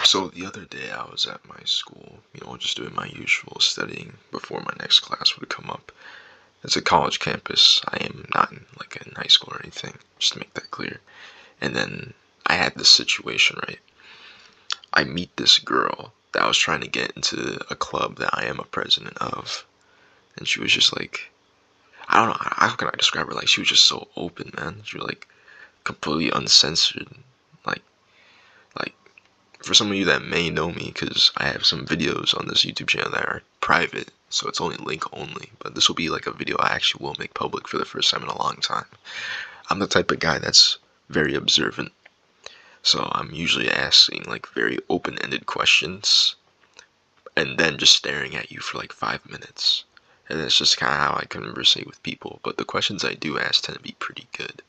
So the other day I was at my school, just doing my usual studying before my next class would come up. It's a college campus. I am not in like in high school or anything, just to make that clear. And then I had this situation, right? I meet this girl that I was trying to get into a club that I am a president of. And she was just like, I don't know, how can I describe her? Like, she was just so open, man. She was like completely uncensored. Like, like for some of you that may know me, because I have some videos on this YouTube channel that are private, so it's only link only, but this will be like a video I actually will make public for the first time in a long time. I'm the type of guy that's very observant, so I'm usually asking like very open-ended questions and then just staring at you for like 5 minutes. And that's just kind of how I conversate with people, but the questions I do ask tend to be pretty good.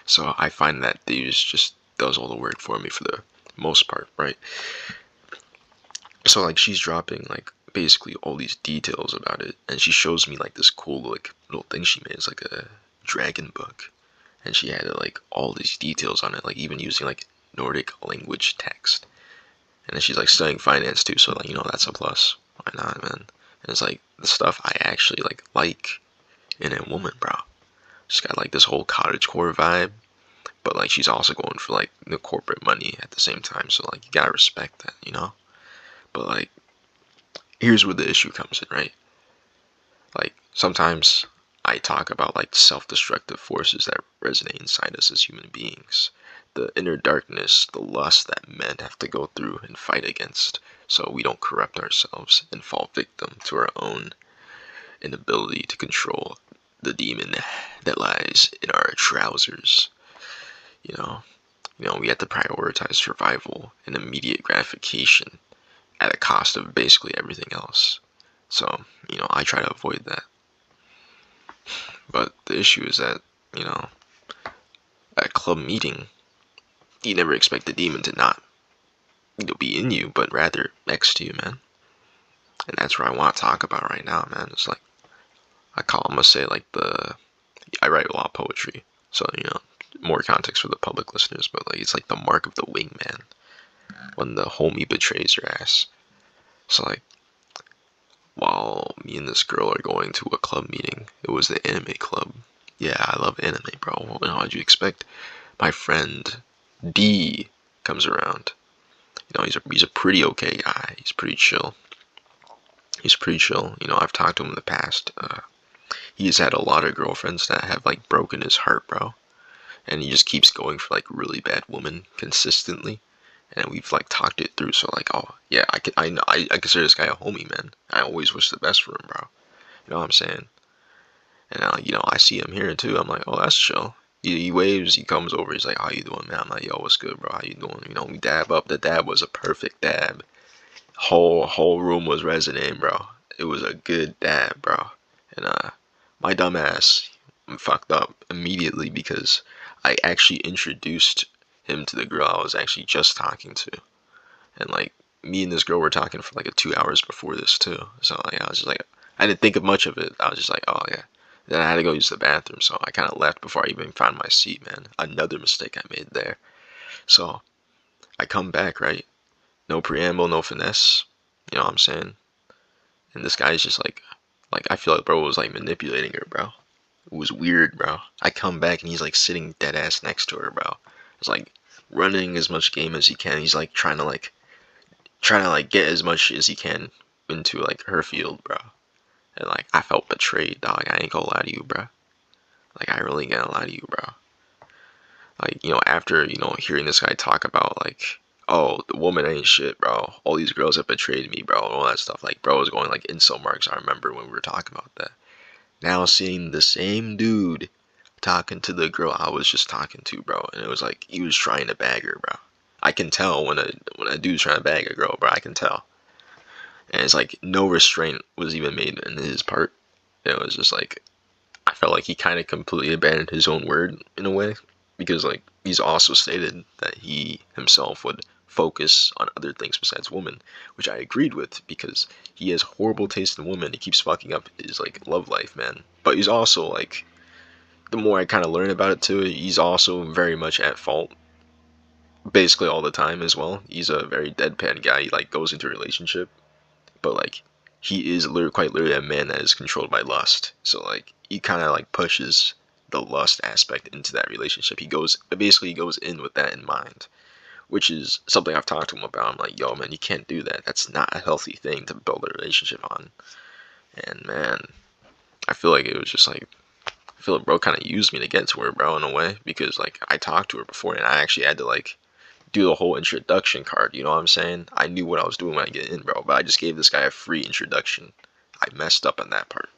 So I find that these just does all the work for me for the most part, right? So like she's dropping like basically all these details about it, and she shows me like this cool like little thing she made. It's like a dragon book, and she had like all these details on it, like even using like Nordic language text. And then she's like studying finance too, so like that's a plus. Why not, man? And it's like the stuff I actually like in a woman, bro. She's got like this whole cottagecore vibe, but like she's also going for like the corporate money at the same time. So like you gotta respect that. But like here's where the issue comes in, right? Like sometimes I talk about like self-destructive forces that resonate inside us as human beings. The inner darkness, the lust that men have to go through and fight against so we don't corrupt ourselves and fall victim to our own inability to control the demon that lies in our trousers. You know, we have to prioritize survival and immediate gratification at a cost of basically everything else. So, I try to avoid that. But the issue is that, you know, at a club meeting, you never expect the demon to not, be in you, but rather next to you, man. And that's what I want to talk about right now, man. It's like, I'm gonna say like I write a lot of poetry. So, more context for the public listeners, but like, it's like the mark of the wingman when the homie betrays your ass. So like, while me and this girl are going to a club meeting, it was the anime club. Yeah, I love anime, bro. What'd you expect? My friend D comes around. He's a pretty okay guy. He's pretty chill. He's pretty chill. I've talked to him in the past. He's had a lot of girlfriends that have like broken his heart, bro. And he just keeps going for like really bad women consistently. And we've like talked it through. So like, oh yeah, I consider this guy a homie, man. I always wish the best for him, bro. You know what I'm saying? And I see him here too. I'm like, oh, that's chill. He waves, he comes over, he's like, how you doing, man? I'm like, yo, what's good, bro? How you doing? We dab up. The dab was a perfect dab. Whole room was resonating, bro. It was a good dab, bro. And my dumb ass fucked up immediately because I actually introduced him to the girl I was actually just talking to. And like me and this girl were talking for like 2 hours before this too. So like I was just like I didn't think of much of it. I was just like, oh yeah. Then I had to go use the bathroom, so I kind of left before I even found my seat, man. Another mistake I made there. So I come back, right? No preamble, no finesse. You know what I'm saying? And this guy's just like I feel like bro was like manipulating her, bro. It was weird, bro. I come back and he's like sitting dead ass next to her, bro. It's like running as much game as he can. He's like trying to get as much as he can into like her field, bro. And like I felt betrayed, dog. I ain't gonna lie to you, bro. Like I really ain't gonna lie to you, bro. Like after hearing this guy talk about like, oh, the woman ain't shit, bro. All these girls have betrayed me, bro. All that stuff. Like bro was going like incel marks. I remember when we were talking about that. Now seeing the same dude talking to the girl I was just talking to, bro, and it was like he was trying to bag her, bro. I can tell when a dude's trying to bag a girl, bro. I can tell. And it's like no restraint was even made in his part. It was just like I felt like he kind of completely abandoned his own word in a way, because like he's also stated that he himself would focus on other things besides women, which I agreed with because he has horrible taste in women. He keeps fucking up his like love life, man. But he's also like, the more I kind of learn about it too, he's also very much at fault basically all the time as well. He's a very deadpan guy. He like goes into a relationship, but like he is literally quite literally a man that is controlled by lust. So like he kind of like pushes the lust aspect into that relationship. He goes in with that in mind, which is something I've talked to him about. I'm like, yo, man, you can't do that. That's not a healthy thing to build a relationship on. And man, I feel like it was just like, I feel like bro kind of used me to get to her, bro, in a way, because like I talked to her before and I actually had to like do the whole introduction card. You know what I'm saying? I knew what I was doing when I get in, bro, but I just gave this guy a free introduction. I messed up on that part.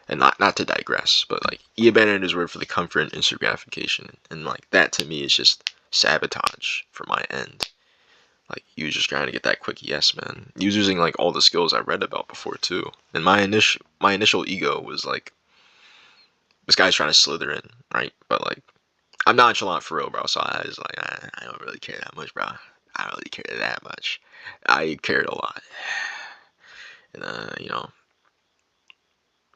And not to digress, but like he abandoned his word for the comfort and instant gratification, and like that to me is just sabotage for my end. Like he was just trying to get that quick yes, man. He was using like all the skills I read about before too. And my initial ego was like, this guy's trying to slither in, right? But like I'm nonchalant for real, bro. So I was like, I don't really care that much, bro. I don't really care that much. I cared a lot, and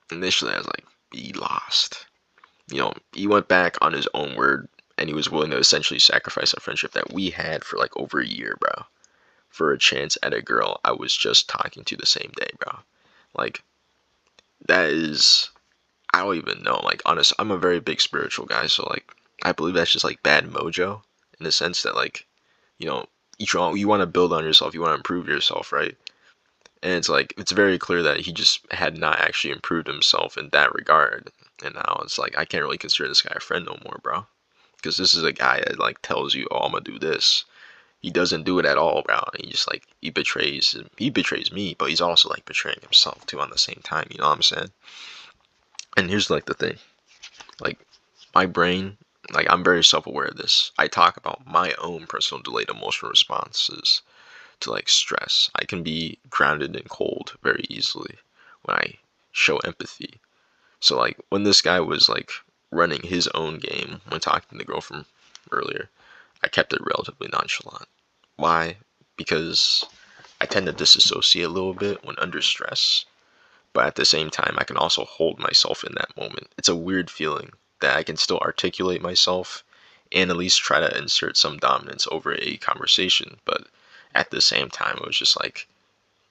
initially I was like, he lost. He went back on his own word, and he was willing to essentially sacrifice a friendship that we had for like over a year, bro, for a chance at a girl I was just talking to the same day, bro. Like that is, I don't even know. Like honest, I'm a very big spiritual guy, so like I believe that's just like bad mojo in the sense that like you know you want to build on yourself, you want to improve yourself, right? And it's like it's very clear that he just had not actually improved himself in that regard. And now it's like I can't really consider this guy a friend no more, bro. Because this is a guy that like tells you, "Oh, I'm gonna do this." He doesn't do it at all, bro. He just like he betrays me, but he's also like betraying himself too on the same time. You know what I'm saying? And here's like the thing, like my brain, like I'm very self-aware of this. I talk about my own personal delayed emotional responses to like stress. I can be grounded and cold very easily when I show empathy. So like when this guy was like running his own game when talking to the girl from earlier, I kept it relatively nonchalant. Why? Because I tend to disassociate a little bit when under stress, but at the same time I can also hold myself in that moment. It's a weird feeling that I can still articulate myself and at least try to insert some dominance over a conversation, but at the same time it was just like,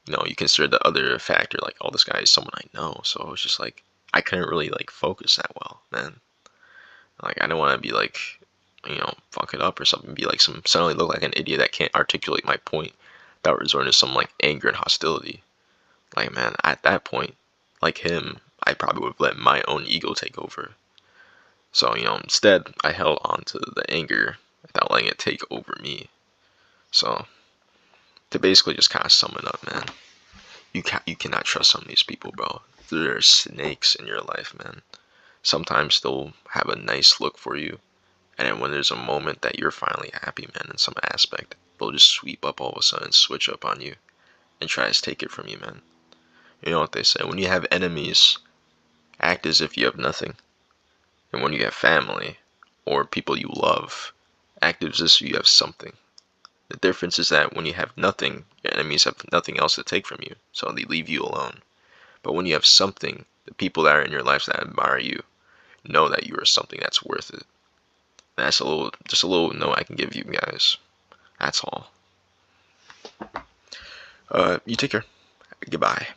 you consider the other factor, like, oh, this guy is someone I know, so it was just like I couldn't really like focus that well, man. Like I don't want to be like, fuck it up or something, be like some suddenly look like an idiot that can't articulate my point without resorting to some like anger and hostility. Like man, at that point, like him, I probably would have let my own ego take over. So, instead I held on to the anger without letting it take over me. So to basically just kind of sum it up, man, you cannot trust some of these people, bro. They're snakes in your life, man. Sometimes they'll have a nice look for you, and then when there's a moment that you're finally happy, man, in some aspect, they'll just sweep up all of a sudden, switch up on you, and try to take it from you, man. You know what they say, when you have enemies, act as if you have nothing. And when you have family, or people you love, act as if you have something. The difference is that when you have nothing, your enemies have nothing else to take from you, so they leave you alone. But when you have something, the people that are in your life that admire you know that you are something that's worth it. And that's just a little note I can give you guys. That's all. You take care. Goodbye.